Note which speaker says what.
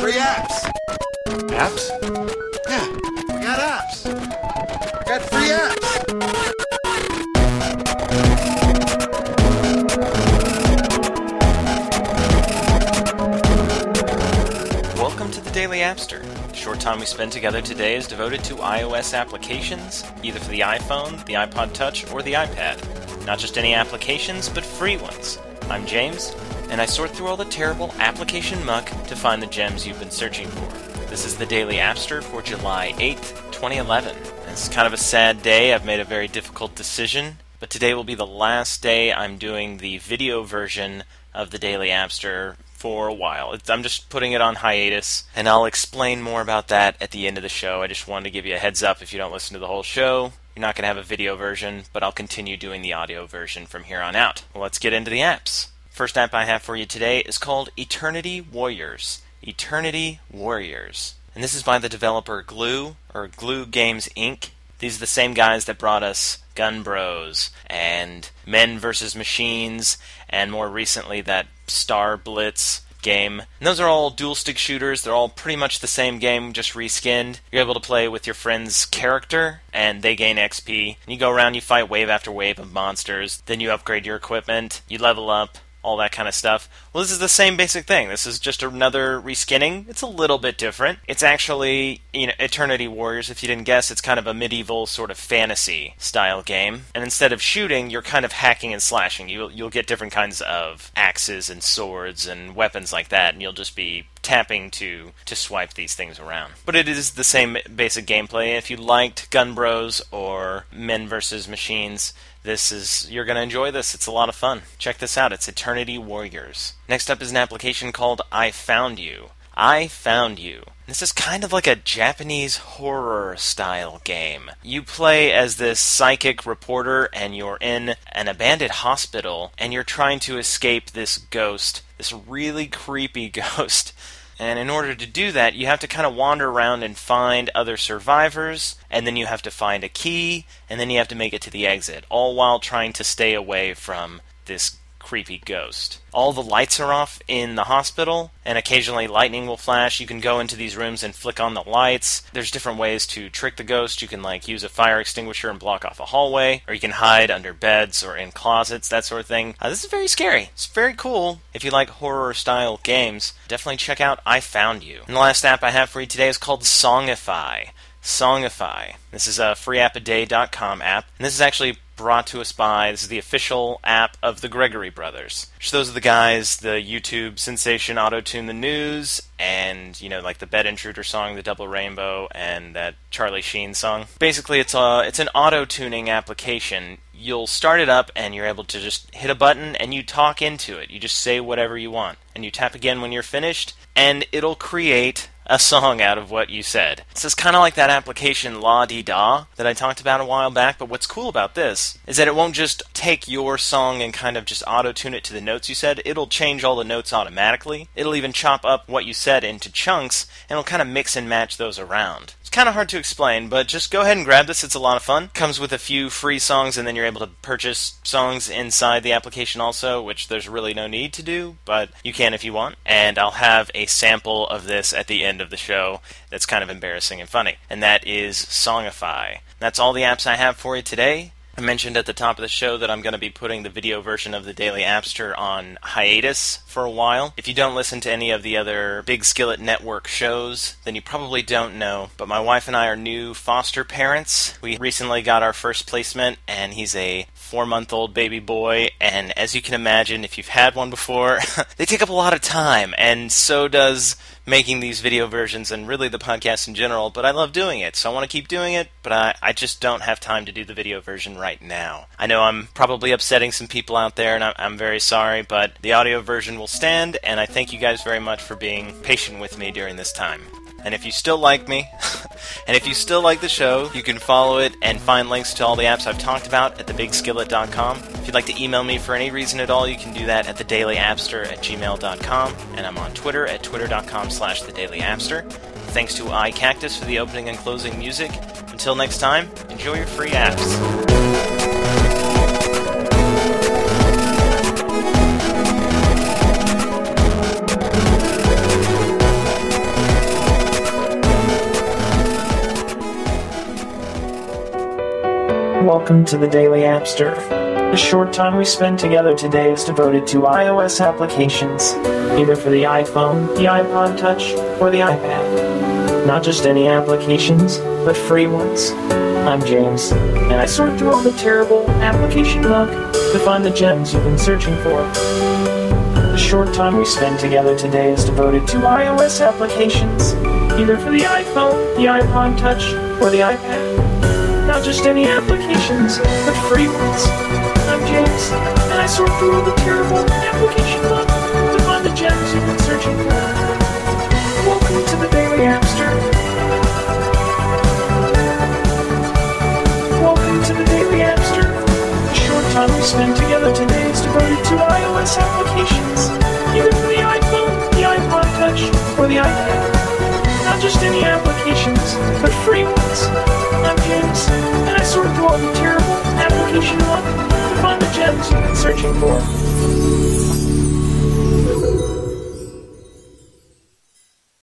Speaker 1: free apps.
Speaker 2: Apps?
Speaker 1: Yeah, we got apps. We got free apps.
Speaker 3: Welcome to the Daily Appster. The short time we spend together today is devoted to iOS applications, either for the iPhone, the iPod Touch, or the iPad. Not just any applications, but free ones. I'm James, and I sort through all the terrible application muck to find the gems you've been searching for. This is the Daily Appster for July 8th, 2011. It's kind of a sad day. I've made a very difficult decision, but today will be the last day I'm doing the video version of the Daily Appster for a while. I'm just putting it on hiatus, and I'll explain more about that at the end of the show. I just wanted to give you a heads up if you don't listen to the whole show. You're not going to have a video version, but I'll continue doing the audio version from here on out. Well, let's get into the apps. First app I have for you today is called Eternity Warriors. Eternity Warriors. And this is by the developer Glue, or Glue Games Inc. These are the same guys that brought us Gun Bros and Men vs. Machines, and more recently that Star Blitz game. And those are all dual-stick shooters. They're all pretty much the same game, just reskinned. You're able to play with your friend's character, and they gain XP. And you go around, you fight wave after wave of monsters. Then you upgrade your equipment, you level up, all that kind of stuff. Well, this is the same basic thing. This is just another reskinning. It's a little bit different. It's actually, Eternity Warriors, if you didn't guess, it's kind of a medieval sort of fantasy style game. And instead of shooting, you're kind of hacking and slashing. You'll get different kinds of axes and swords and weapons like that, and you'll just be tapping to swipe these things around. But it is the same basic gameplay. If you liked Gun Bros or Men vs. Machines, you're going to enjoy this. It's a lot of fun. Check this out. It's Eternity Warriors. Next up is an application called I Found You. I Found You. This is kind of like a Japanese horror style game. You play as this psychic reporter, and you're in an abandoned hospital, and you're trying to escape this ghost, this really creepy ghost. And in order to do that, you have to kind of wander around and find other survivors, and then you have to find a key, and then you have to make it to the exit, all while trying to stay away from this creepy ghost. All the lights are off in the hospital, and occasionally lightning will flash. You can go into these rooms and flick on the lights. There's different ways to trick the ghost. You can use a fire extinguisher and block off a hallway, or you can hide under beds or in closets, that sort of thing. This is very scary. It's very cool. If you like horror-style games, definitely check out I Found You. And the last app I have for you today is called Songify. Songify. This is a freeappaday.com app, and this is actually brought to us by, this is the official app of the Gregory Brothers. So those are the guys, the YouTube sensation Auto-Tune the News, and, like the Bed Intruder song, the Double Rainbow, and that Charlie Sheen song. Basically, it's an auto-tuning application. You'll start it up, and you're able to just hit a button, and you talk into it. You just say whatever you want. And you tap again when you're finished, and it'll create a song out of what you said. So it's kind of like that application La-Di-Da that I talked about a while back, but what's cool about this is that it won't just take your song and kind of just auto-tune it to the notes you said. It'll change all the notes automatically. It'll even chop up what you said into chunks, and it'll kind of mix and match those around. It's kind of hard to explain, but just go ahead and grab this. It's a lot of fun. Comes with a few free songs, and then you're able to purchase songs inside the application also, which there's really no need to do, but you can if you want. And I'll have a sample of this at the end of the show that's kind of embarrassing and funny, and that is Songify. That's all the apps I have for you today. I mentioned at the top of the show that I'm going to be putting the video version of the Daily Appster on hiatus for a while. If you don't listen to any of the other Big Skillet Network shows, then you probably don't know, but my wife and I are new foster parents. We recently got our first placement, and he's a 4-month-old baby boy, and as you can imagine, if you've had one before, they take up a lot of time, and so does making these video versions and really the podcast in general, but I love doing it, so I want to keep doing it, but I just don't have time to do the video version right now. I know I'm probably upsetting some people out there, and I'm very sorry, but the audio version will stand, and I thank you guys very much for being patient with me during this time. And if you still like me, and if you still like the show, you can follow it and find links to all the apps I've talked about at thebigskillet.com. If you'd like to email me for any reason at all, you can do that at thedailyabster@gmail.com, and I'm on Twitter at twitter.com/thedailyabster. Thanks to iCactus for the opening and closing music. Until next time, enjoy your free apps. Welcome to the Daily Appster. The short time we spend together today is devoted to iOS applications, either for the iPhone, the iPod Touch, or the iPad. Not just any applications, but free ones. I'm James, and I sort through all the terrible application luck to find the gems you've been searching for. The short time we spend together today is devoted to iOS applications, either for the iPhone, the iPod Touch, or the iPad. Not just any applications, but free ones. I'm James, and I sort through all the terrible application luck to find the gems you've been searching for. Welcome to the Daily Appster. Welcome to the Daily Appster. The short time we spend together today is devoted to iOS applications, either for the iPhone, the iPod Touch, or the iPad. Not just any applications, but free ones. I'm James, and I sort through all the terrible application luck to find the gems you've been searching for.